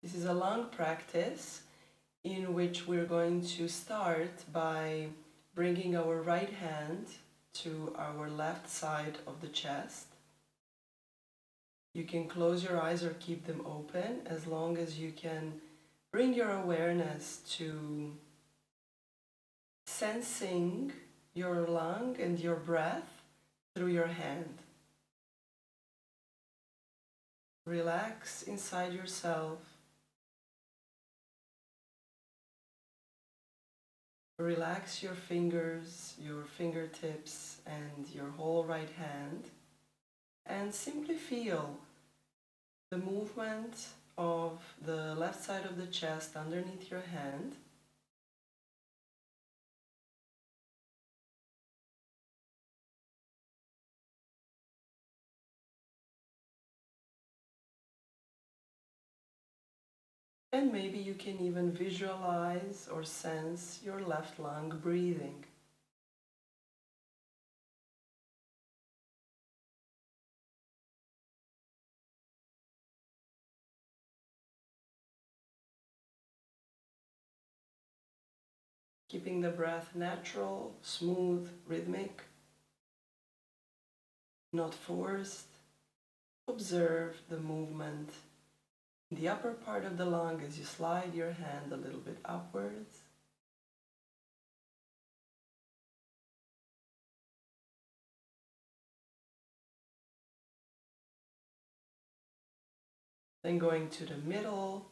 This is a lung practice in which we're going to start by bringing our right hand to our left side of the chest. You can close your eyes or keep them open as long as you can bring your awareness to sensing your lung and your breath through your hand. Relax inside yourself. Relax your fingers, your fingertips, and your whole right hand, and simply feel the movement of the left side of the chest underneath your hand. And maybe you can even visualize or sense your left lung breathing. Keeping the breath natural, smooth, rhythmic, not forced. Observe the movement in the upper part of the lung as you slide your hand a little bit upwards. Then going to the middle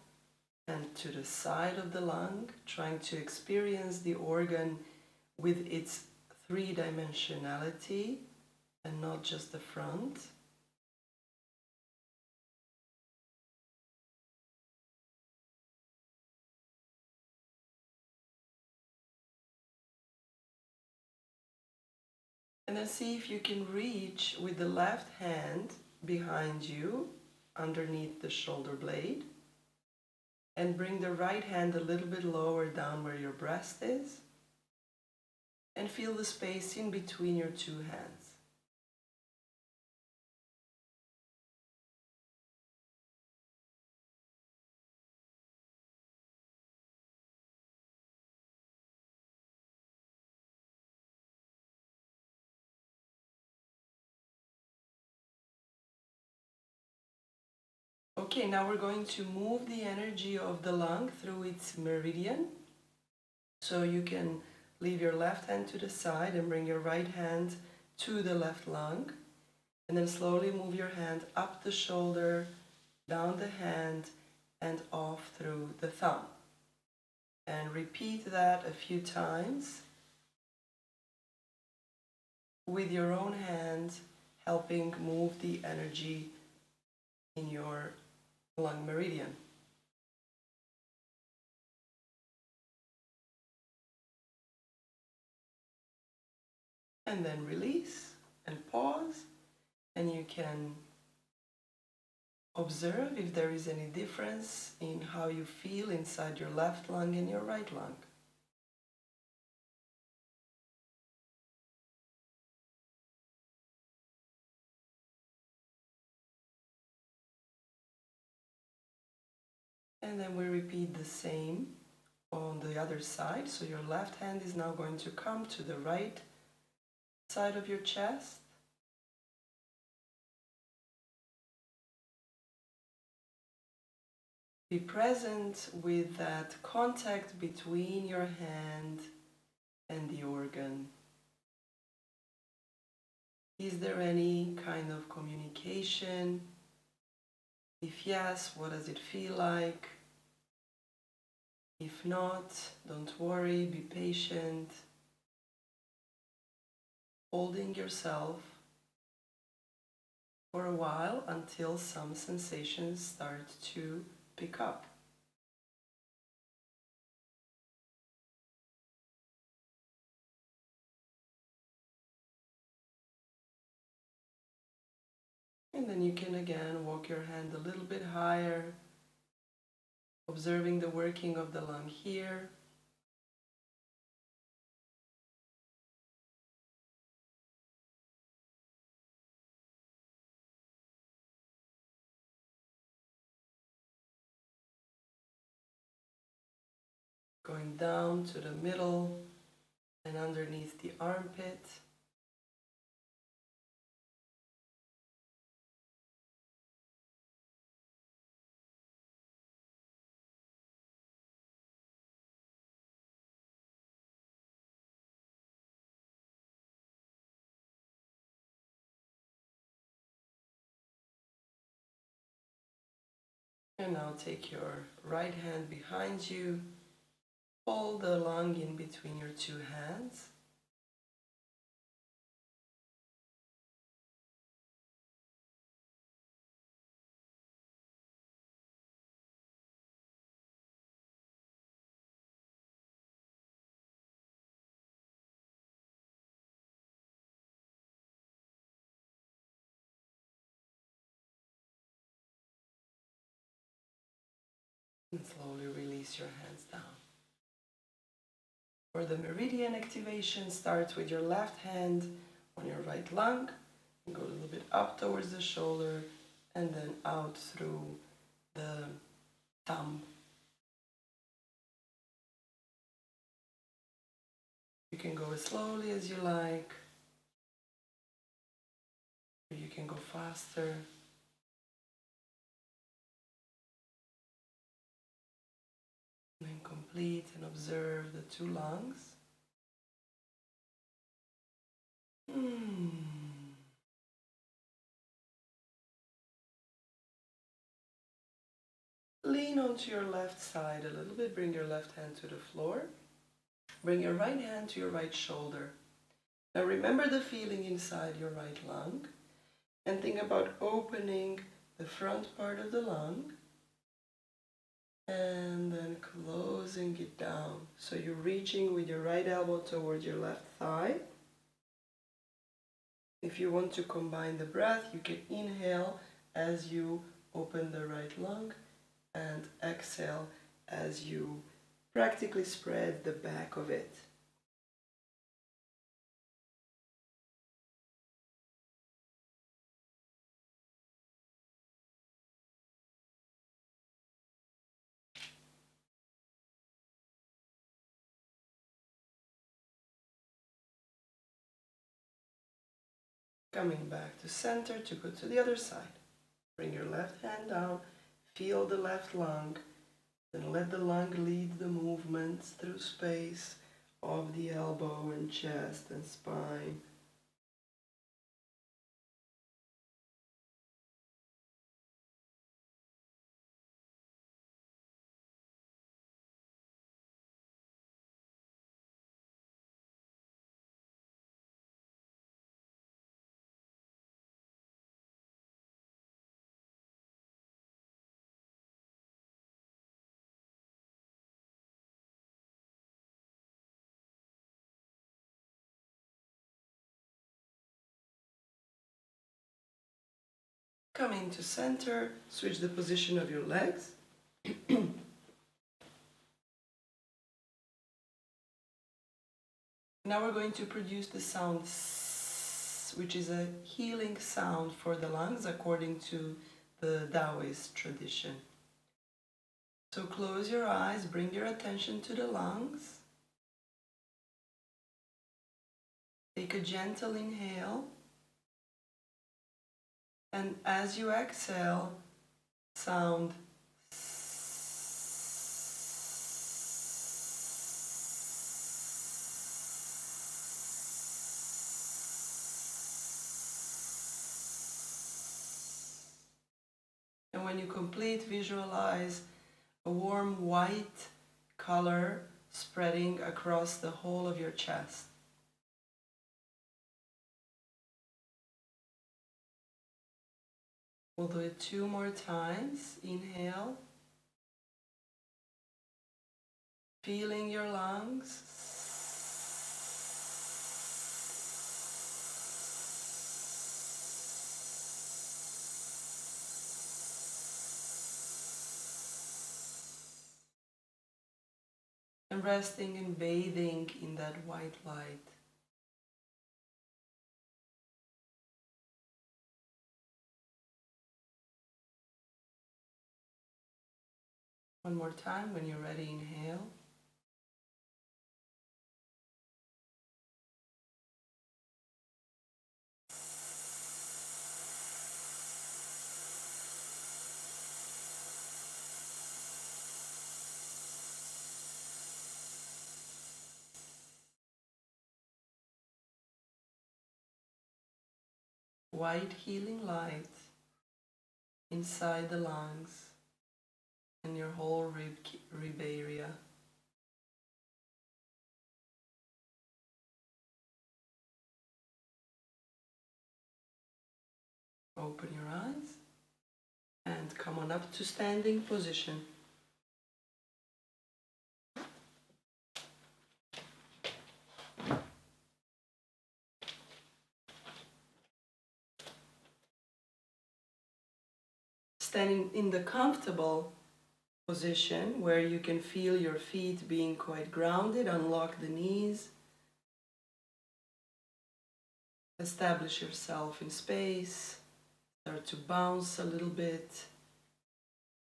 and to the side of the lung, trying to experience the organ with its three-dimensionality and not just the front. And then see if you can reach with the left hand behind you, underneath the shoulder blade, and bring the right hand a little bit lower down where your breast is, and feel the space in between your two hands. Okay, now we're going to move the energy of the lung through its meridian. So you can leave your left hand to the side and bring your right hand to the left lung. And then slowly move your hand up the shoulder, down the hand, and off through the thumb. And repeat that a few times with your own hand, helping move the energy in your lung meridian. And then release and pause, and you can observe if there is any difference in how you feel inside your left lung and your right lung. And then we repeat the same on the other side. So your left hand is now going to come to the right side of your chest. Be present with that contact between your hand and the organ. Is there any kind of communication? If yes, what does it feel like? If not, don't worry, be patient. Holding yourself for a while until some sensations start to pick up. And then you can again walk your hand a little bit higher, observing the working of the lung here. going down to the middle and underneath the armpit. And now take your right hand behind you, hold the lung in between your two hands. And slowly release your hands down. For the meridian activation, start with your left hand on your right lung, and go a little bit up towards the shoulder and then out through the thumb. You can go as slowly as you like, or you can go faster. And then complete and observe the two lungs. Lean onto your left side a little bit, bring your left hand to the floor. Bring your right hand to your right shoulder. Now remember the feeling inside your right lung and think about opening the front part of the lung and then closing it down. So you're reaching with your right elbow towards your left thigh. If you want to combine the breath, you can inhale as you open the right lung and exhale as you practically spread the back of it. Coming back to center to go to the other side. Bring your left hand down, feel the left lung, then let the lung lead the movements through space of the elbow and chest and spine. Coming to center, switch the position of your legs. Now we're going to produce the sound S, which is a healing sound for the lungs according to the Taoist tradition. So close your eyes, bring your attention to the lungs. Take a gentle inhale. And as you exhale, sound and when you complete, visualize a warm white color spreading across the whole of your chest. We'll do it 2 more times. Inhale. Feeling your lungs. And resting and bathing in that white light. One more time. When you're ready, inhale. white healing light inside the lungs and your whole rib area. Open your eyes and come on up to standing position. Standing in the comfortable position where you can feel your feet being quite grounded, unlock the knees. Establish yourself in space. Start to bounce a little bit,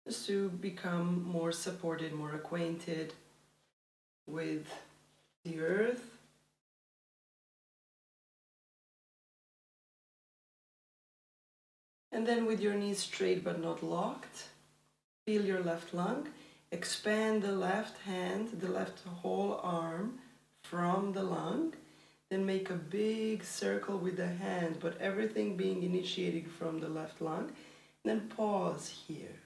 just to become more supported, more acquainted with the earth. And then with your knees straight but not locked, feel your left lung. Expand the left hand, the left whole arm from the lung. Then make a big circle with the hand, but everything being initiated from the left lung. Then pause here.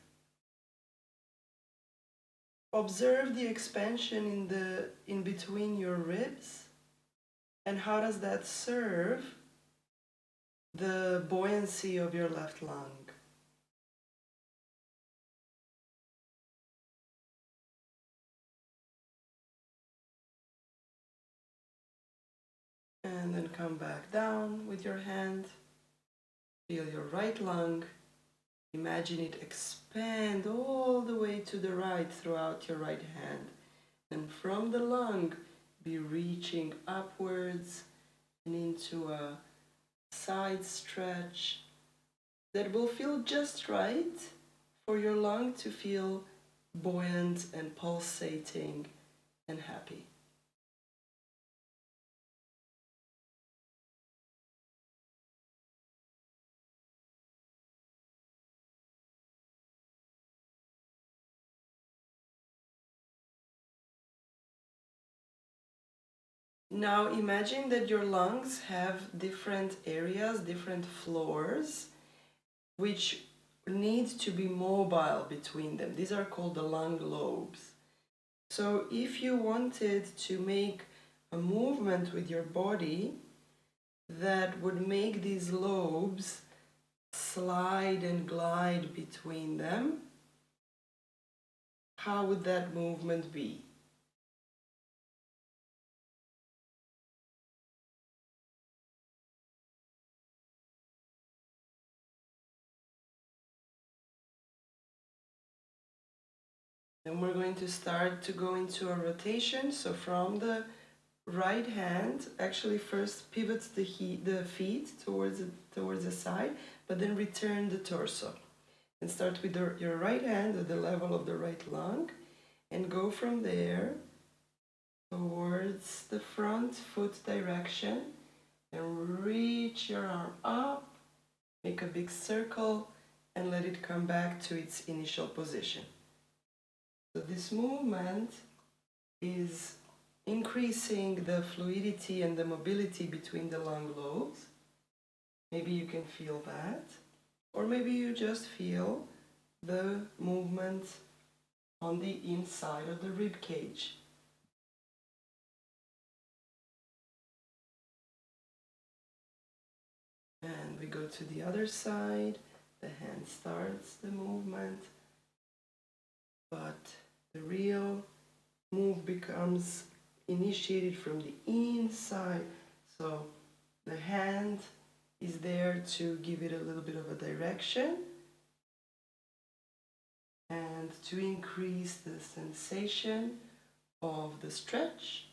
Observe the expansion in between your ribs, and how does that serve the buoyancy of your left lung. And then come back down with your hand. Feel your right lung. Imagine it expand all the way to the right throughout your right hand. And from the lung, be reaching upwards and into a side stretch that will feel just right for your lung to feel buoyant and pulsating and happy. Now imagine that your lungs have different areas, different floors, which need to be mobile between them. These are called the lung lobes. So if you wanted to make a movement with your body that would make these lobes slide and glide between them, how would that movement be? And we're going to start to go into a rotation. So from the right hand, actually first pivots the feet towards the side, but then return the torso. And start with your right hand at the level of the right lung, and go from there towards the front foot direction, and reach your arm up, make a big circle, and let it come back to its initial position. So this movement is increasing the fluidity and the mobility between the lung lobes. Maybe you can feel that, or maybe you just feel the movement on the inside of the rib cage. And we go to the other side. The hand starts the movement, but the real move becomes initiated from the inside. So the hand is there to give it a little bit of a direction and to increase the sensation of the stretch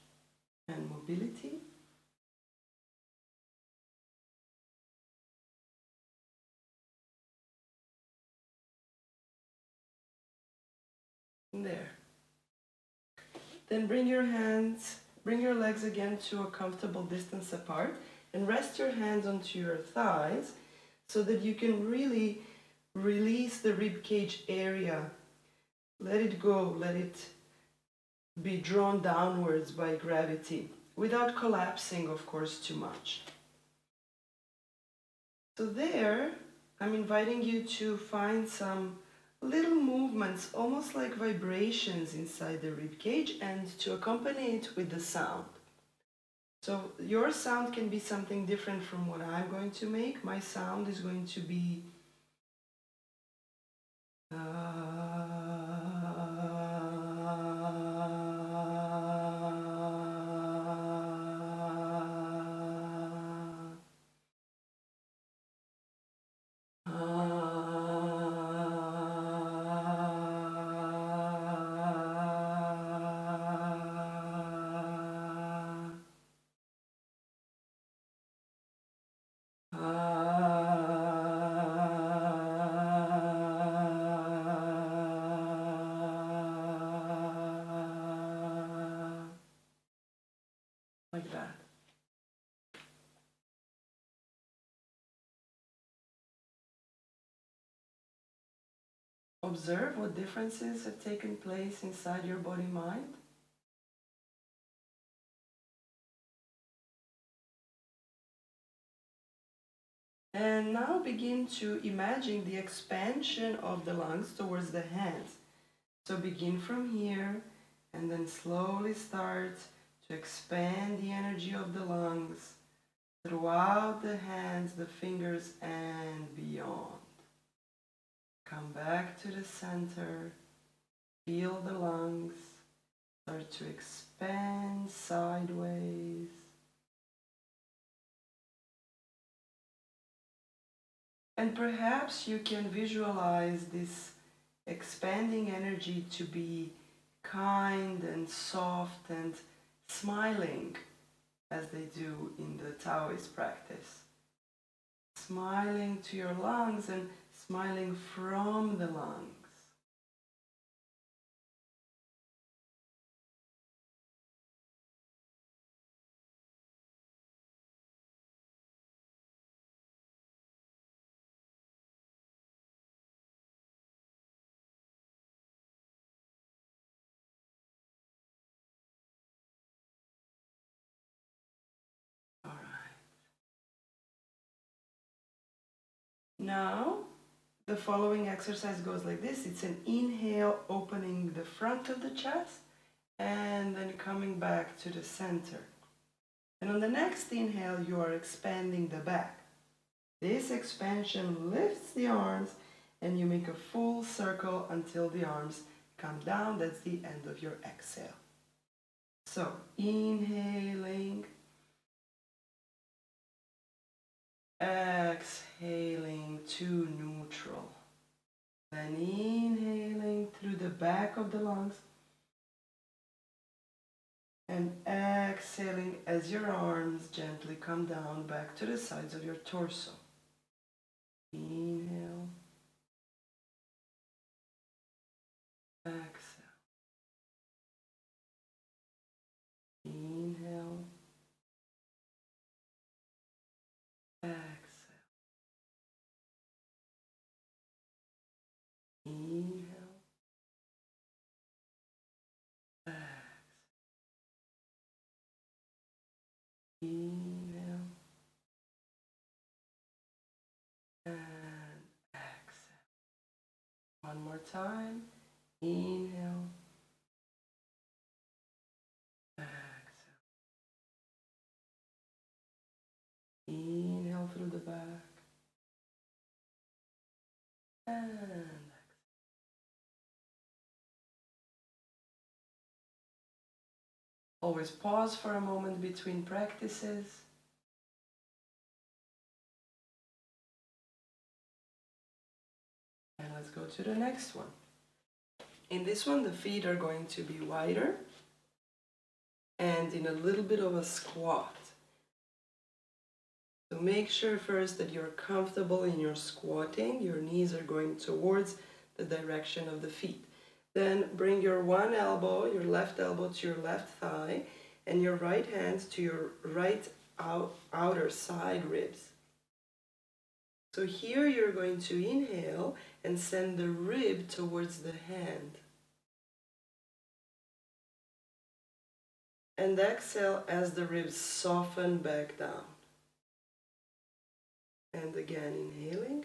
and mobility. There. Then bring your legs again to a comfortable distance apart, and rest your hands onto your thighs so that you can really release the rib cage area. Let it go, let it be drawn downwards by gravity, without collapsing, of course, too much. So there, I'm inviting you to find some little movements, almost like vibrations inside the rib cage, and to accompany it with the sound. So your sound can be something different from what I'm going to make. My sound is going to be like that. Observe what differences have taken place inside your body-mind. And now begin to imagine the expansion of the lungs towards the hands. So begin from here and then slowly start to expand the energy of the lungs throughout the hands, the fingers, and beyond. Come back to the center, feel the lungs start to expand sideways. And perhaps you can visualize this expanding energy to be kind and soft and smiling, as they do in the Taoist practice. Smiling to your lungs and smiling from the lungs. All right. Now, the following exercise goes like this. It's an inhale, opening the front of the chest, and then coming back to the center. And on the next inhale, you are expanding the back. This expansion lifts the arms, and you make a full circle until the arms come down. That's the end of your exhale. So, inhaling, exhaling to neutral. Then inhaling through the back of the lungs and exhaling as your arms gently come down back to the sides of your torso. Inhale, exhale. Inhale, exhale. Inhale, exhale. Inhale and exhale. One more time. Inhale, exhale. Inhale through the back and exhale. Always pause for a moment between practices. And let's go to the next one. In this one, the feet are going to be wider and in a little bit of a squat. So make sure first that you're comfortable in your squatting. Your knees are going towards the direction of the feet. Then bring your one elbow, your left elbow to your left thigh, and your right hand to your right outer side ribs. So here you're going to inhale and send the rib towards the hand. And exhale as the ribs soften back down. And again, inhaling.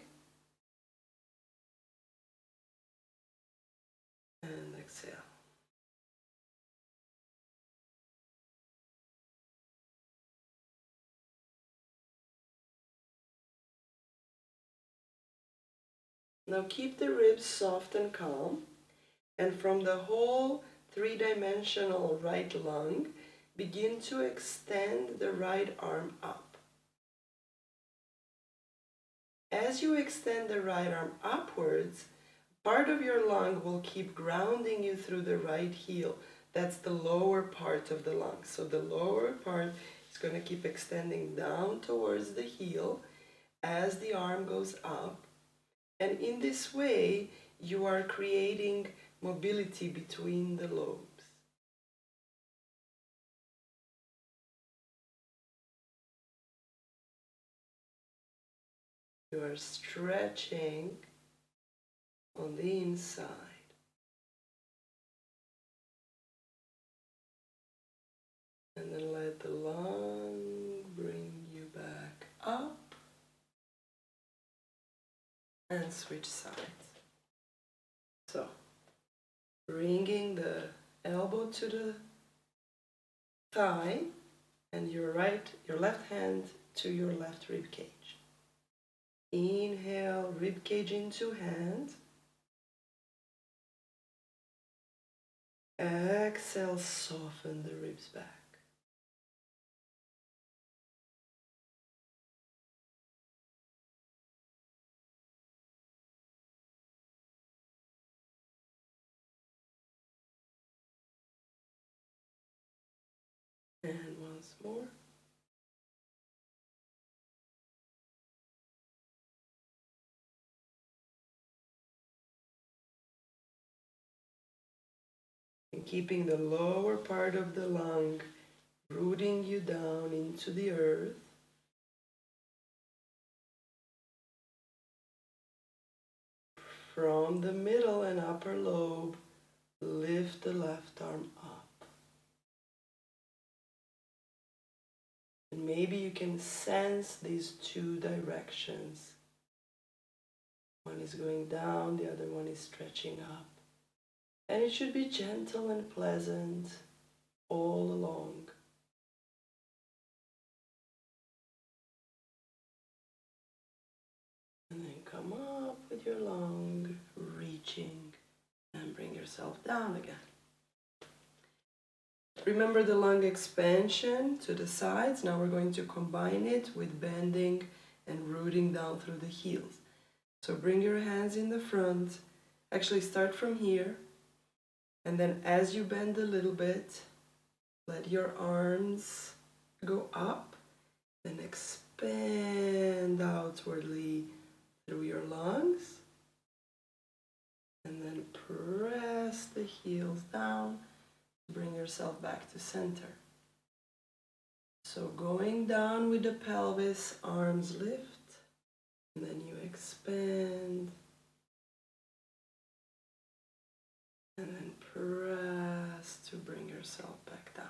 And exhale. Now keep the ribs soft and calm. And from the whole three-dimensional right lung, begin to extend the right arm up. As you extend the right arm upwards, part of your lung will keep grounding you through the right heel. That's the lower part of the lung. So the lower part is going to keep extending down towards the heel as the arm goes up. And in this way, you are creating mobility between the lobes. You are stretching on the inside. And then let the lung bring you back up. And switch sides. So, bringing the elbow to the thigh and your left hand to your left rib cage. Inhale, rib cage into hand. Exhale, soften the ribs back. And once more. And keeping the lower part of the lung rooting you down into the earth. From the middle and upper lobe, lift the left arm up. And maybe you can sense these two directions. One is going down, the other one is stretching up. And it should be gentle and pleasant all along. And then come up with your lung, reaching, and bring yourself down again. Remember the lung expansion to the sides. Now we're going to combine it with bending and rooting down through the heels. So bring your hands in the front. Actually start from here. And then as you bend a little bit, let your arms go up. Then expand outwardly through your lungs. And then press the heels down. Bring yourself back to center. So going down with the pelvis, arms lift. And then you expand. And then press to bring yourself back down.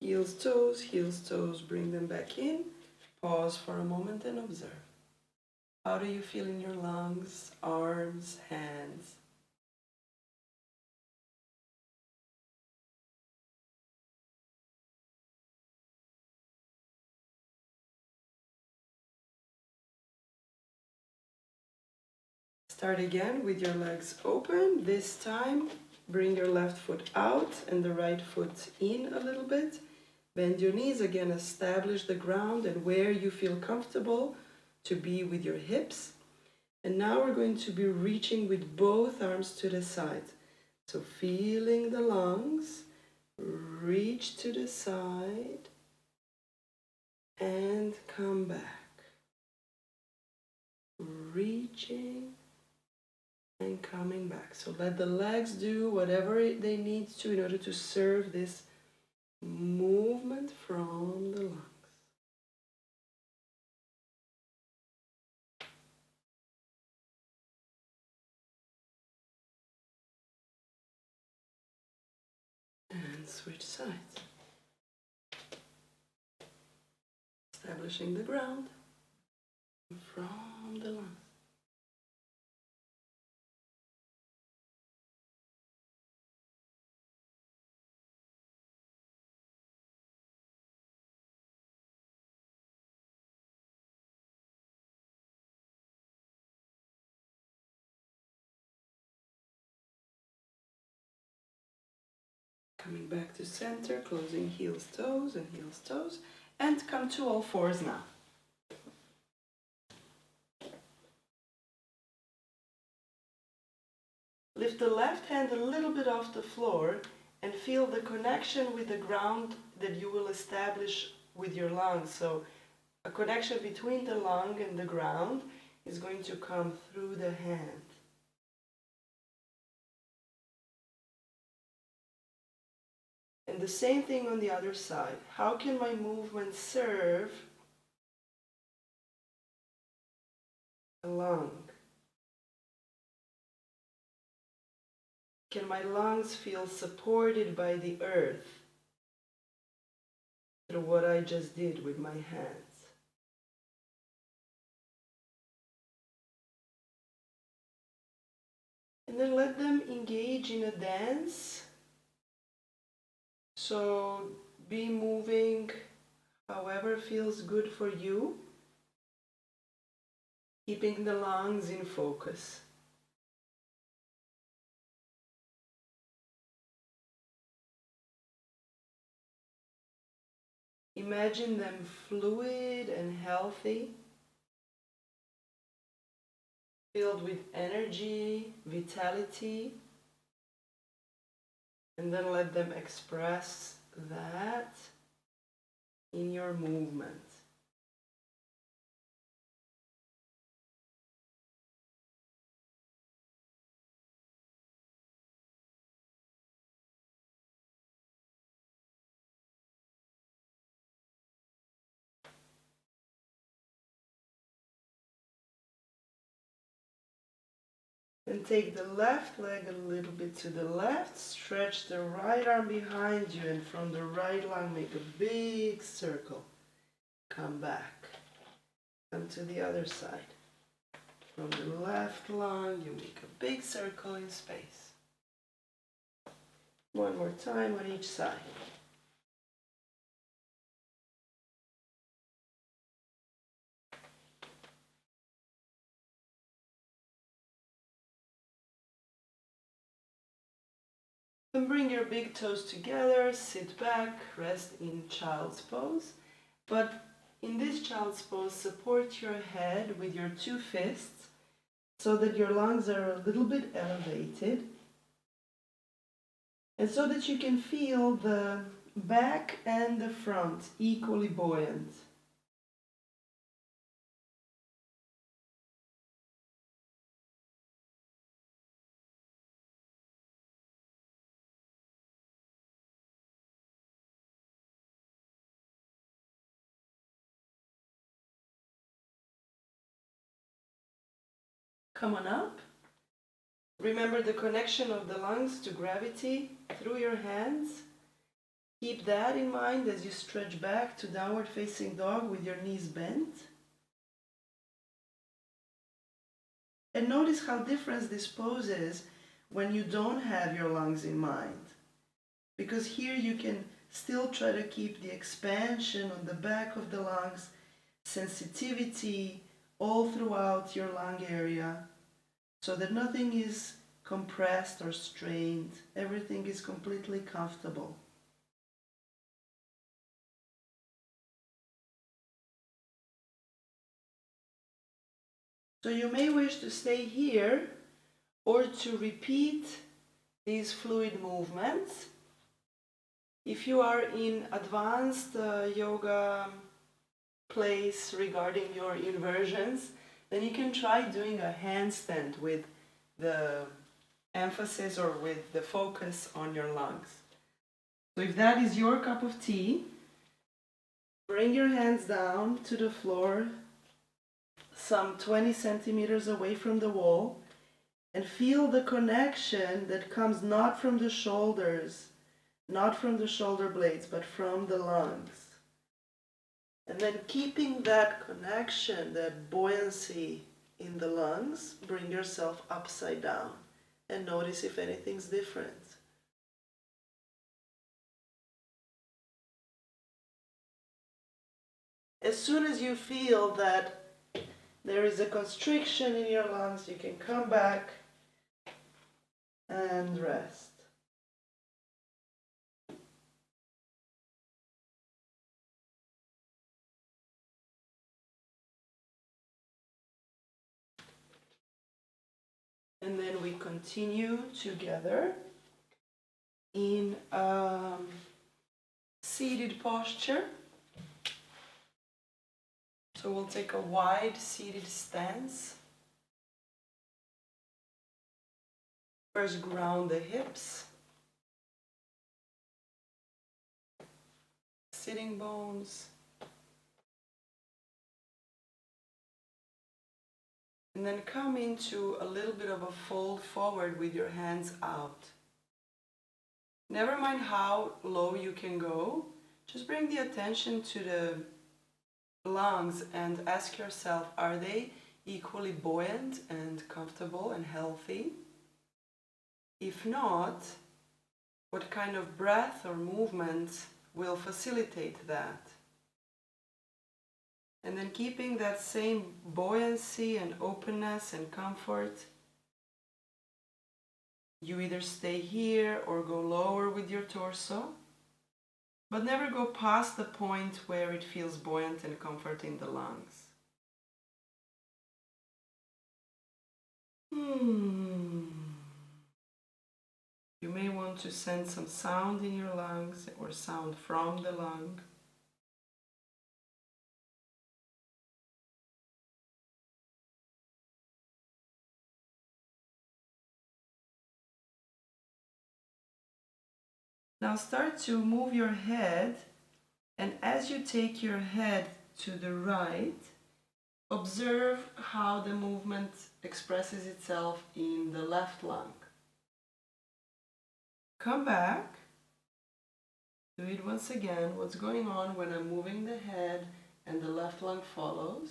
Heels, toes, bring them back in. Pause for a moment and observe. How do you feel in your lungs, arms, hands? Start again with your legs open. This time, bring your left foot out and the right foot in a little bit. Bend your knees again, establish the ground and where you feel comfortable to be with your hips. And now we're going to be reaching with both arms to the side. So feeling the lungs, reach to the side and come back. Reaching and coming back. So let the legs do whatever they need to in order to serve this movement from the lungs. And switch sides. Establishing the ground from the lungs. Coming back to center, closing heels, toes, and come to all fours now. Lift the left hand a little bit off the floor and feel the connection with the ground that you will establish with your lungs. So a connection between the lung and the ground is going to come through the hand. And the same thing on the other side. How can my movement serve the lung? Can my lungs feel supported by the earth through what I just did with my hands? And then let them engage in a dance. So be moving however feels good for you, keeping the lungs in focus. Imagine them fluid and healthy, filled with energy, vitality, and then let them express that in your movement. And take the left leg a little bit to the left, stretch the right arm behind you, and from the right lung make a big circle. Come back. Come to the other side. From the left lung, you make a big circle in space. One more time on each side. Then bring your big toes together, sit back, rest in child's pose. But in this child's pose, support your head with your two fists so that your lungs are a little bit elevated. And so that you can feel the back and the front equally buoyant. Come on up. Remember the connection of the lungs to gravity through your hands. Keep that in mind as you stretch back to downward facing dog with your knees bent. And notice how different this pose is when you don't have your lungs in mind. Because here you can still try to keep the expansion on the back of the lungs, sensitivity all throughout your lung area, so that nothing is compressed or strained. Everything is completely comfortable. So you may wish to stay here or to repeat these fluid movements. If you are in advanced yoga place regarding your inversions, then you can try doing a handstand with the emphasis or with the focus on your lungs. So if that is your cup of tea, bring your hands down to the floor, some 20 centimeters away from the wall, and feel the connection that comes not from the shoulders, not from the shoulder blades, but from the lungs. And then keeping that connection, that buoyancy in the lungs, bring yourself upside down and notice if anything's different. As soon as you feel that there is a constriction in your lungs, you can come back and rest. And then we continue together in seated posture. So we'll take a wide seated stance. First, ground the hips, sitting bones, and then come into a little bit of a fold forward with your hands out. Never mind how low you can go, just bring the attention to the lungs and ask yourself, are they equally buoyant and comfortable and healthy? If not, what kind of breath or movement will facilitate that? And then keeping that same buoyancy and openness and comfort, you either stay here or go lower with your torso, but never go past the point where it feels buoyant and comforting in the lungs. You may want to send some sound in your lungs or sound from the lung. Now start to move your head, and as you take your head to the right, observe how the movement expresses itself in the left lung. Come back, do it once again. What's going on when I'm moving the head and the left lung follows?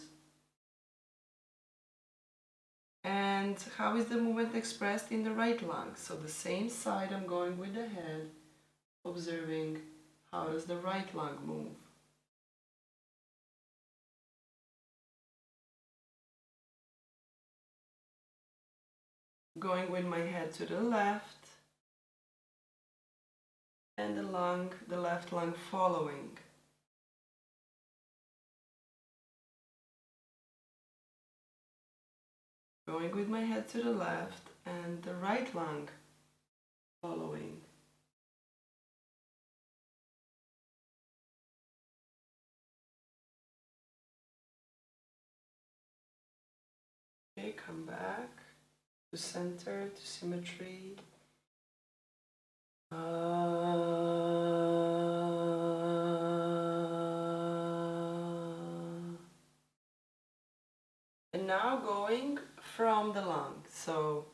And how is the movement expressed in the right lung? So the same side I'm going with the head, observing how does the right lung move. Going with my head to the left, and the left lung following. Going with my head to the left and the right lung following. Okay, come back to center, to symmetry. And now going from the lung. So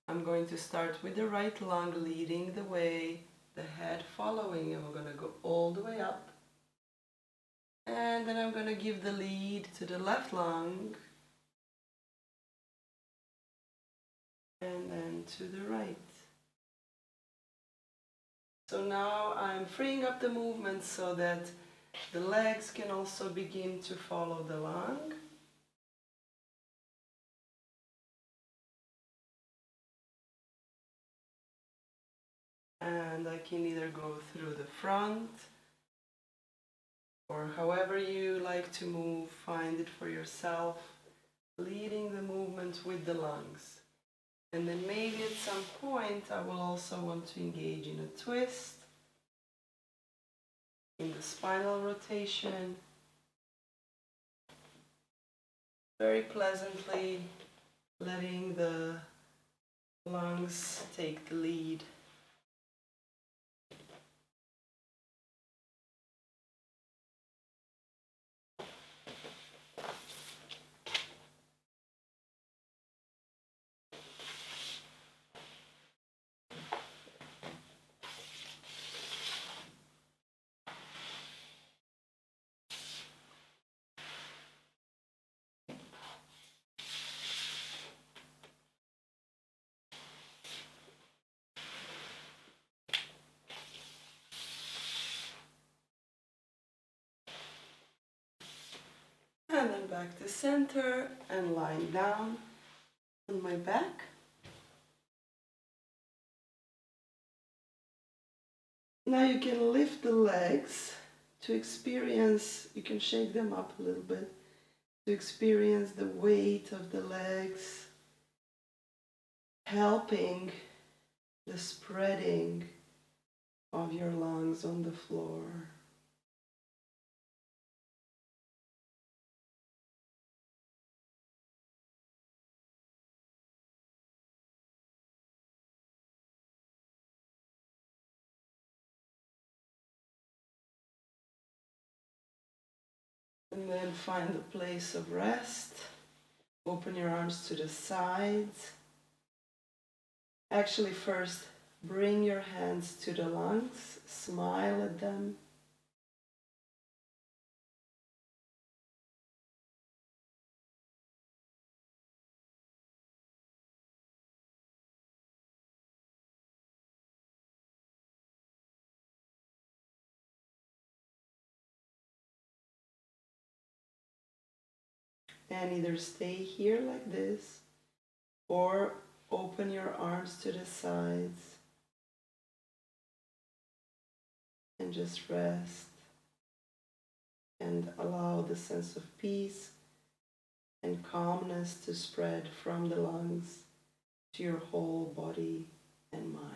I'm going to start with the right lung leading the way, the head following, and we're going to go all the way up. And then I'm going to give the lead to the left lung, and then to the right. So now I'm freeing up the movement so that the legs can also begin to follow the lung. And I can either go through the front or however you like to move, find it for yourself, leading the movement with the lungs. And then maybe at some point I will also want to engage in a twist, in the spinal rotation, very pleasantly letting the lungs take the lead. back to center and lying down on my back. Now you can lift the legs to experience, you can shake them up a little bit, to experience the weight of the legs, helping the spreading of your lungs on the floor. And then find a place of rest. Open your arms to the sides. Actually, first bring your hands to the lungs, smile at them. And either stay here like this or open your arms to the sides and just rest and allow the sense of peace and calmness to spread from the lungs to your whole body and mind.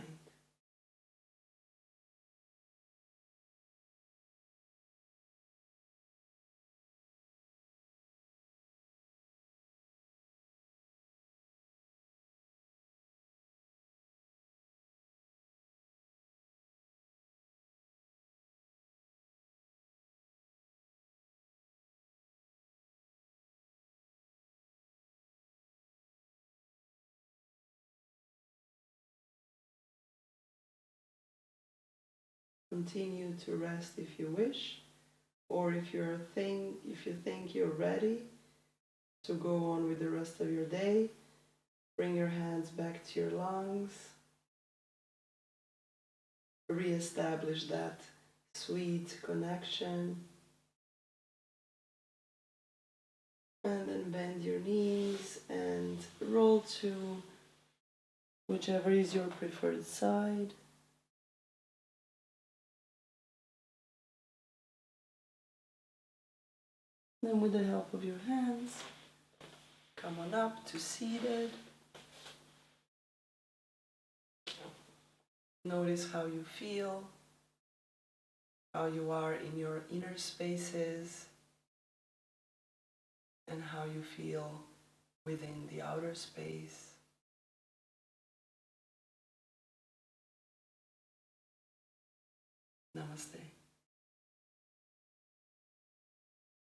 Continue to rest if you wish, or if you think you're ready to go on with the rest of your day, bring your hands back to your lungs. Re-establish that sweet connection. And then bend your knees and roll to whichever is your preferred side. Then with the help of your hands, come on up to seated. Notice how you feel, how you are in your inner spaces, and how you feel within the outer space. Namaste.